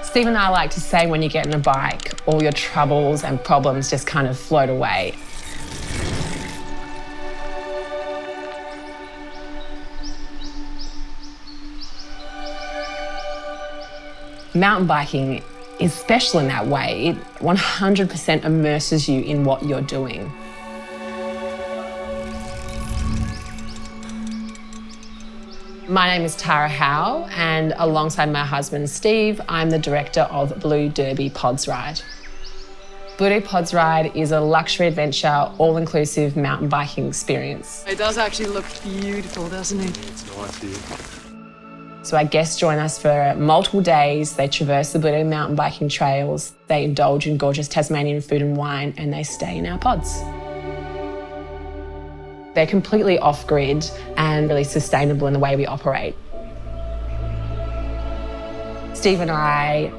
Steve and I like to say when you get on a bike, all your troubles and problems just kind of float away. Mountain biking is special in that way. It 100% immerses you in what you're doing. My name is Tara Howell, and alongside my husband Steve, I'm the director of Blue Derby Pods Ride. Blue Derby Pods Ride is a luxury adventure, all-inclusive mountain biking experience. It does actually look beautiful, doesn't it? It's nice here. So our guests join us for multiple days. They traverse the Blue Derby mountain biking trails, they indulge in gorgeous Tasmanian food and wine, and they stay in our pods. They're completely off-grid and really sustainable in the way we operate. Steve and I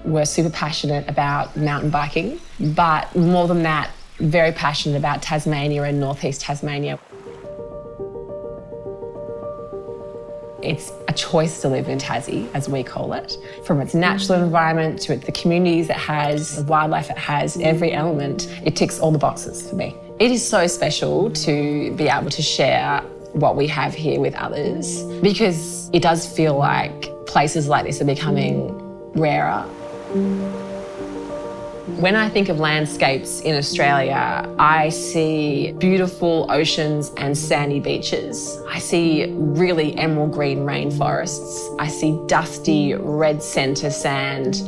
were super passionate about mountain biking, but more than that, very passionate about Tasmania and northeast Tasmania. It's a choice to live in Tassie, as we call it. From its natural environment to the communities it has, the wildlife it has, every element, it ticks all the boxes for me. It is so special to be able to share what we have here with others, because it does feel like places like this are becoming rarer. When I think of landscapes in Australia, I see beautiful oceans and sandy beaches. I see really emerald green rainforests. I see dusty red centre sand,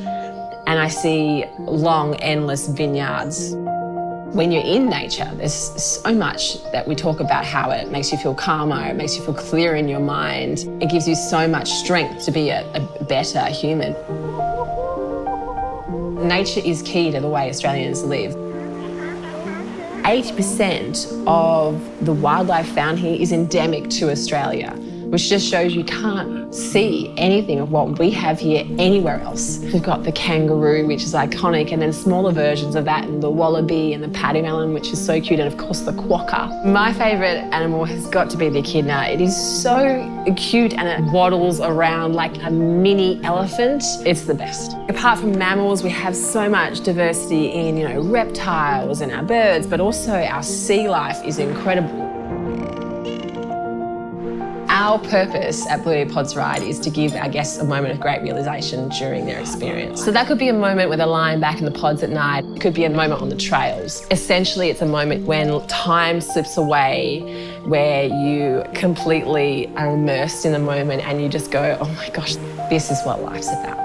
and I see long, endless vineyards. When you're in nature, there's so much that we talk about, how it makes you feel calmer, it makes you feel clearer in your mind. It gives you so much strength to be a better human. Nature is key to the way Australians live. 80% of the wildlife found here is endemic to Australia, which just shows you can't see anything of what we have here anywhere else. We've got the kangaroo, which is iconic, and then smaller versions of that, and the wallaby and the paddywellan, which is so cute, and of course the quokka. My favourite animal has got to be the echidna. It is so cute and it waddles around like a mini elephant. It's the best. Apart from mammals, we have so much diversity in, reptiles and our birds, but also our sea life is incredible. Our purpose at Blue Derby Pods Ride is to give our guests a moment of great realisation during their experience. So that could be a moment where they're lying back in the pods at night. It could be a moment on the trails. Essentially, it's a moment when time slips away, where you completely are immersed in the moment and you just go, oh my gosh, this is what life's about.